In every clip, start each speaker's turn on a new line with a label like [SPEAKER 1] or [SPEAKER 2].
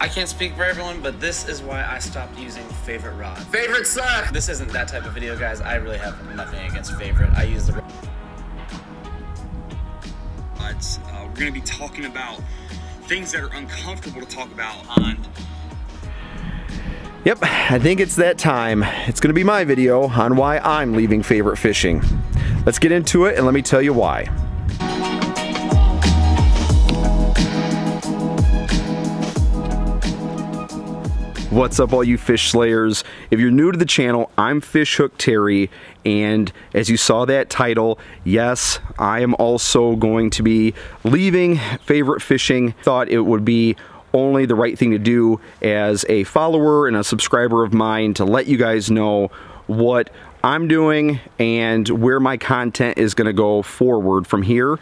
[SPEAKER 1] I can't speak for everyone, but this is why I stopped using Favorite rod.
[SPEAKER 2] Favorite suck!
[SPEAKER 1] This isn't that type of video, guys. I really have nothing against Favorite. I use the
[SPEAKER 3] rods. We're going to be talking about things that are uncomfortable to talk about on.
[SPEAKER 4] Yep, I think it's that time. It's gonna be my video on why I'm leaving Favorite Fishing. Let's get into it and let me tell you why. What's up, all you fish slayers? If you're new to the channel, I'm Fishhook Terry, and as you saw that title, yes, I am also going to be leaving Favorite Fishing. Thought it would be only the right thing to do as a follower and a subscriber of mine to let you guys know what I'm doing and where my content is going to go forward from here.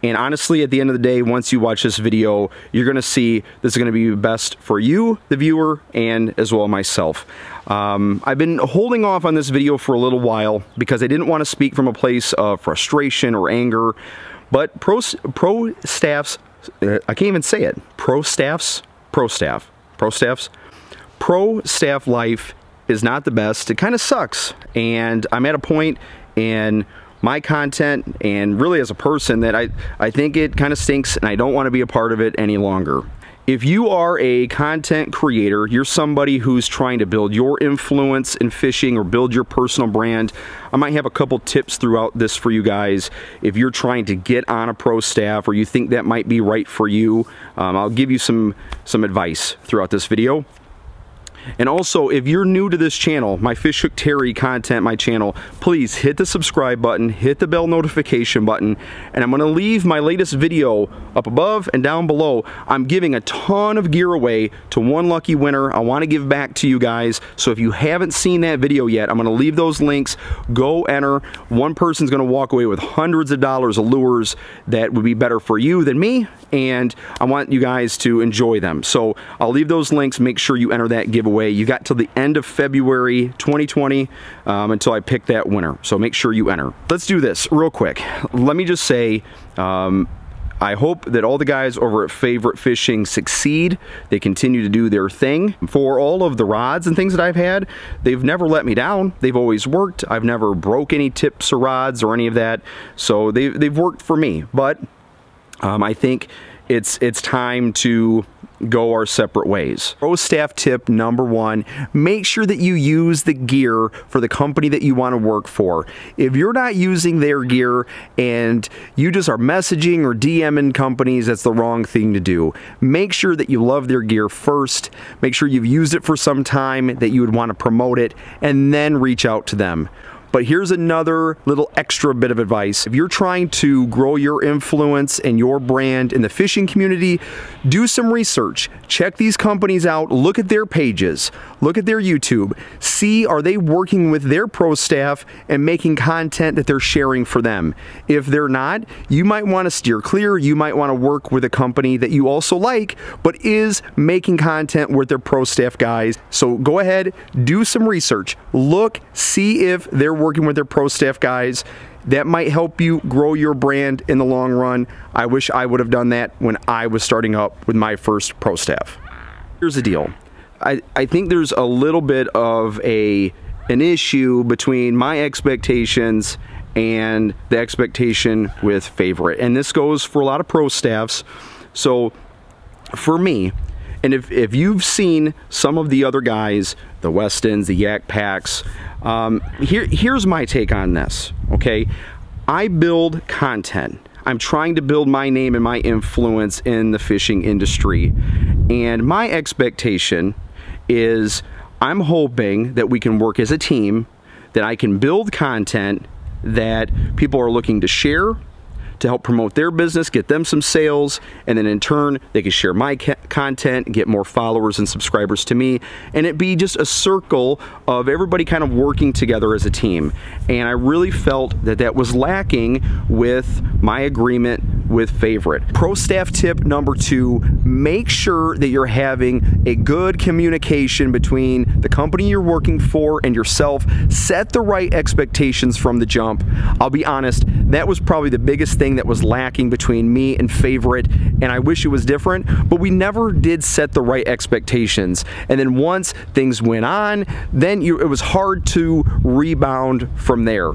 [SPEAKER 4] And honestly, at the end of the day, once you watch this video, you're going to see this is going to be best for you, the viewer, and as well myself. I've been holding off on this video for a little while because I didn't want to speak from a place of frustration or anger, but pro staffs, I can't even say it. Pro staff life is not the best. It kind of sucks. And I'm at a point in my content and really as a person that I think it kind of stinks and I don't want to be a part of it any longer. If you are a content creator, you're somebody who's trying to build your influence in fishing or build your personal brand, I might have a couple tips throughout this for you guys. If you're trying to get on a pro staff or you think that might be right for you, I'll give you some advice throughout this video. And also, if you're new to this channel, my Fishhook Terry content, my channel, please hit the subscribe button, hit the bell notification button, and I'm going to leave my latest video up above and down below. I'm giving a ton of gear away to one lucky winner. I want to give back to you guys, so if you haven't seen that video yet, I'm going to leave those links. Go enter. One person's going to walk away with hundreds of dollars of lures that would be better for you than me, and I want you guys to enjoy them. So I'll leave those links. Make sure you enter that giveaway. You got till the end of February 2020 until I pick that winner, so make sure you enter. Let's do this real quick. Let me just say, I hope that all the guys over at Favorite Fishing succeed. They continue to do their thing. For all of the rods and things that I've had, they've never let me down. They've always worked. I've never broke any tips or rods or any of that, so they've worked for me. But I think it's time to go our separate ways. Pro staff tip number one, make sure that you use the gear for the company that you want to work for. If you're not using their gear and you just are messaging or DMing companies, that's the wrong thing to do. Make sure that you love their gear first. Make sure you've used it for some time, that you would want to promote it, and then reach out to them. But here's another little extra bit of advice. If you're trying to grow your influence and your brand in the fishing community, do some research. Check these companies out. Look at their pages. Look at their YouTube. See, are they working with their pro staff and making content that they're sharing for them? If they're not, you might want to steer clear. You might want to work with a company that you also like, but is making content with their pro staff guys. So go ahead, do some research. Look, see if they're working with their pro staff guys. That might help you grow your brand in the long run. I wish I would have done that when I was starting up with my first pro staff. Here's the deal. I think there's a little bit of an issue between my expectations and the expectation with Favorite. And this goes for a lot of pro staffs. So for me, and if you've seen some of the other guys, the Westons, the Yak Packs, here's my take on this, okay? I build content. I'm trying to build my name and my influence in the fishing industry. And my expectation is I'm hoping that we can work as a team, that I can build content that people are looking to share, to help promote their business, get them some sales, and then in turn, they can share my content, get more followers and subscribers to me, and it be just a circle of everybody kind of working together as a team. And I really felt that that was lacking with my agreement with Favorite. Pro staff tip number 2, make sure that you're having a good communication between the company you're working for and yourself. Set the right expectations from the jump. I'll be honest, that was probably the biggest thing thing that was lacking between me and Favorite, and I wish it was different, but we never did set the right expectations. And then once things went on, then it was hard to rebound from there.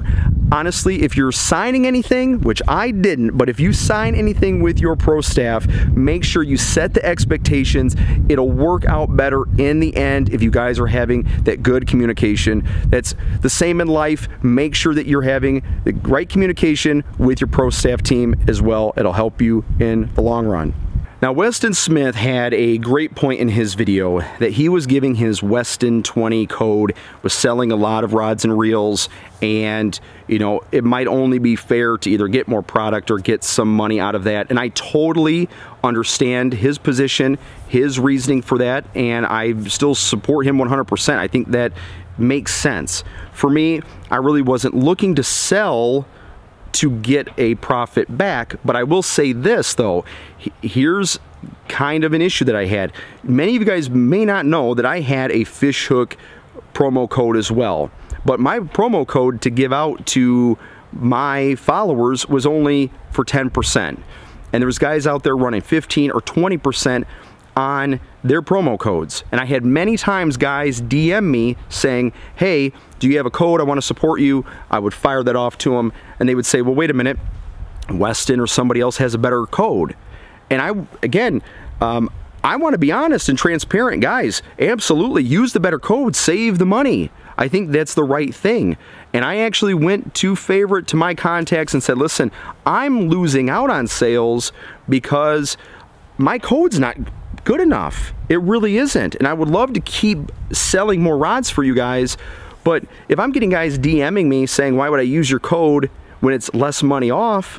[SPEAKER 4] Honestly, if you're signing anything, which I didn't, but if you sign anything with your pro staff, make sure you set the expectations. It'll work out better in the end if you guys are having that good communication. That's the same in life. Make sure that you're having the right communication with your pro staff team as well. It'll help you in the long run. Now, Weston Smith had a great point in his video that he was giving his Weston 20 code, was selling a lot of rods and reels, and you know, it might only be fair to either get more product or get some money out of that. And I totally understand his position, his reasoning for that, and I still support him 100%. I think that makes sense. For me, I really wasn't looking to sell to get a profit back, but I will say this though, here's kind of an issue that I had. Many of you guys may not know that I had a Fishhook promo code as well, but my promo code to give out to my followers was only for 10%, and there was guys out there running 15 or 20% on their promo codes. And I had many times guys DM me saying, hey, do you have a code? I want to support you. I would fire that off to them, and they would say, well, wait a minute, Weston or somebody else has a better code. And I want to be honest and transparent, guys. Absolutely, use the better code, save the money. I think that's the right thing. And I actually went to Favorite, to my contacts, and said, listen, I'm losing out on sales because my code's not good enough. It really isn't. And I would love to keep selling more rods for you guys, but if I'm getting guys DMing me saying, why would I use your code when it's less money off,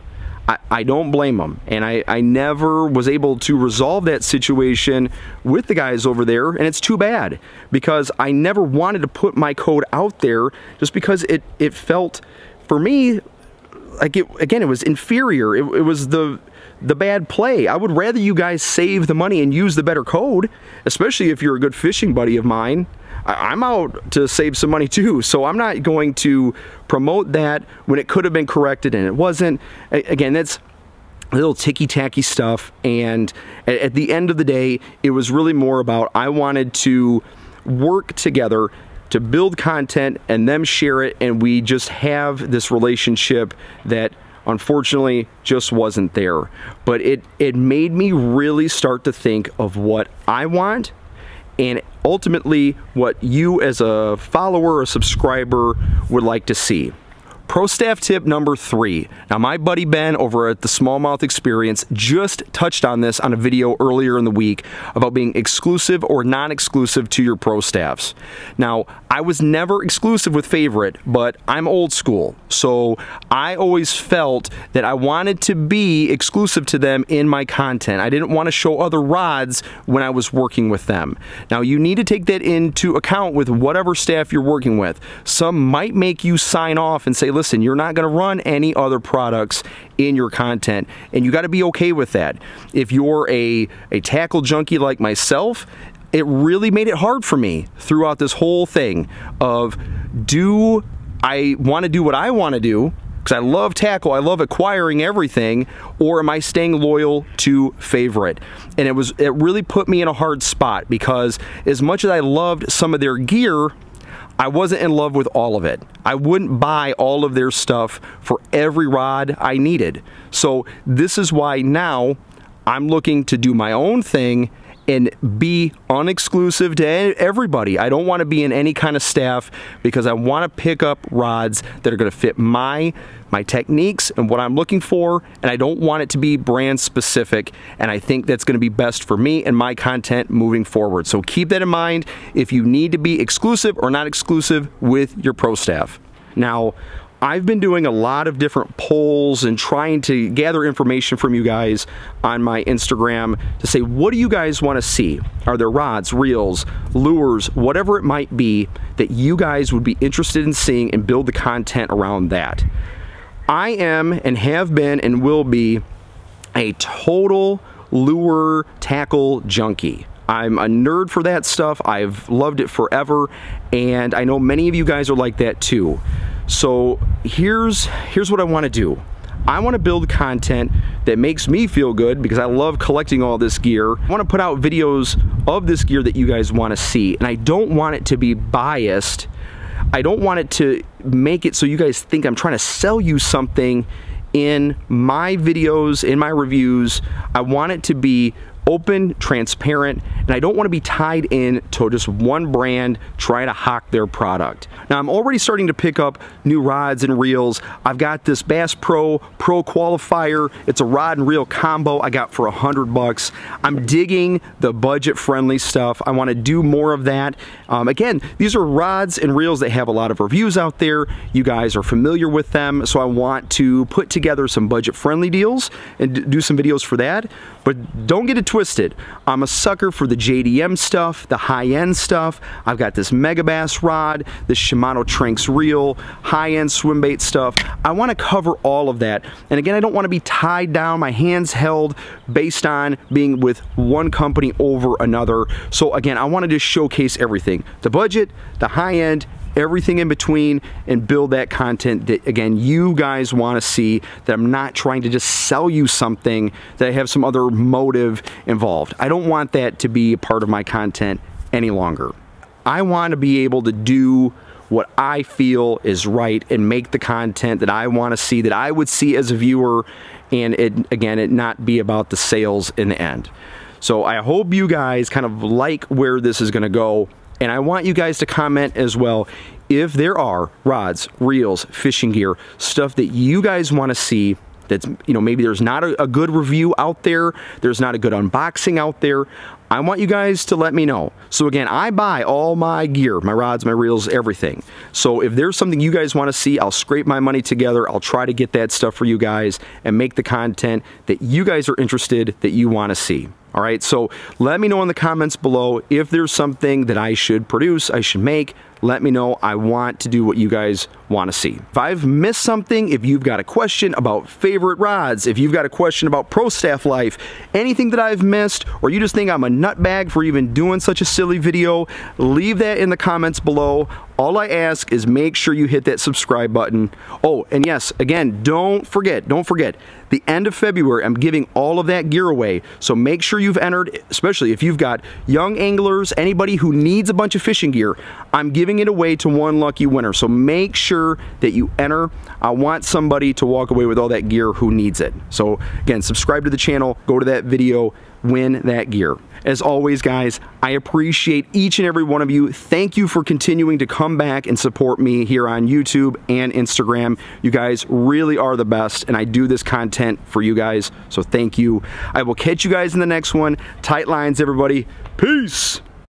[SPEAKER 4] I don't blame them. And I never was able to resolve that situation with the guys over there, and it's too bad, because I never wanted to put my code out there just because it felt, for me, like it was inferior. It was the bad play. I would rather you guys save the money and use the better code, especially if you're a good fishing buddy of mine. I'm out to save some money too, so I'm not going to promote that when it could have been corrected and it wasn't. Again, that's little ticky-tacky stuff, and at the end of the day, it was really more about I wanted to work together to build content and them share it, and we just have this relationship that unfortunately just wasn't there. But it made me really start to think of what I want, and ultimately what you as a follower or subscriber would like to see. Pro staff tip number 3. Now, my buddy Ben over at the Smallmouth Experience just touched on this on a video earlier in the week about being exclusive or non-exclusive to your pro staffs. Now, I was never exclusive with Favorite, but I'm old school, so I always felt that I wanted to be exclusive to them in my content. I didn't want to show other rods when I was working with them. Now, you need to take that into account with whatever staff you're working with. Some might make you sign off and say, listen, you're not going to run any other products in your content, and you got to be okay with that. If you're a tackle junkie like myself, it really made it hard for me throughout this whole thing of, do I want to do what I want to do, because I love tackle, I love acquiring everything, or am I staying loyal to Favorite? And it really put me in a hard spot, because as much as I loved some of their gear, I wasn't in love with all of it. I wouldn't buy all of their stuff for every rod I needed. So this is why now I'm looking to do my own thing and be unexclusive to everybody. I don't want to be in any kind of staff, because I want to pick up rods that are going to fit my techniques and what I'm looking for, and I don't want it to be brand specific, and I think that's going to be best for me and my content moving forward. So keep that in mind if you need to be exclusive or not exclusive with your pro staff. Now, I've been doing a lot of different polls and trying to gather information from you guys on my Instagram to say, what do you guys want to see? Are there rods, reels, lures, whatever it might be that you guys would be interested in seeing, and build the content around that? I am and have been and will be a total lure tackle junkie. I'm a nerd for that stuff. I've loved it forever, and I know many of you guys are like that too. So here's what I want to do. I want to build content that makes me feel good because I love collecting all this gear. I want to put out videos of this gear that you guys want to see, and I don't want it to be biased. I don't want it to make it so you guys think I'm trying to sell you something in my videos, in my reviews. I want it to be open, transparent, and I don't want to be tied in to just one brand trying to hawk their product. Now, I'm already starting to pick up new rods and reels. I've got this Bass Pro Qualifier. It's a rod and reel combo I got for $100. I'm digging the budget-friendly stuff. I want to do more of that. Again, these are rods and reels that have a lot of reviews out there. You guys are familiar with them, so I want to put together some budget-friendly deals and do some videos for that. But don't get it twisted. I'm a sucker for the JDM stuff, the high-end stuff. I've got this Megabass rod, this Shimano Tranx reel, high-end swim bait stuff. I want to cover all of that. And again, I don't want to be tied down, my hands held based on being with one company over another. So again, I want to just showcase everything. The budget, the high-end, everything in between, and build that content that, again, you guys want to see, that I'm not trying to just sell you something, that I have some other motive involved. I don't want that to be a part of my content any longer. I want to be able to do what I feel is right and make the content that I want to see, that I would see as a viewer, and it not be about the sales in the end. So I hope you guys kind of like where this is going to go. And I want you guys to comment as well if there are rods, reels, fishing gear, stuff that you guys want to see that's, you know, maybe there's not a good review out there, there's not a good unboxing out there. I want you guys to let me know. So again, I buy all my gear, my rods, my reels, everything. So if there's something you guys want to see, I'll scrape my money together, I'll try to get that stuff for you guys and make the content that you guys are interested, that you want to see. All right, so let me know in the comments below if there's something that I should produce, I should make. Let me know. I want to do what you guys want to see. If I've missed something, if you've got a question about favorite rods, if you've got a question about pro staff life, anything that I've missed, or you just think I'm a nutbag for even doing such a silly video, leave that in the comments below. All I ask is make sure you hit that subscribe button. Oh, and yes, again, don't forget, the end of February, I'm giving all of that gear away. So make sure you've entered, especially if you've got young anglers, anybody who needs a bunch of fishing gear, I'm giving it away to one lucky winner. So make sure that you enter. I want somebody to walk away with all that gear who needs it. So again, subscribe to the channel, go to that video, win that gear. As always, guys, I appreciate each and every one of you. Thank you for continuing to come back and support me here on YouTube and Instagram. You guys really are the best, and I do this content for you guys, so thank you. I will catch you guys in the next one. Tight lines, everybody. Peace!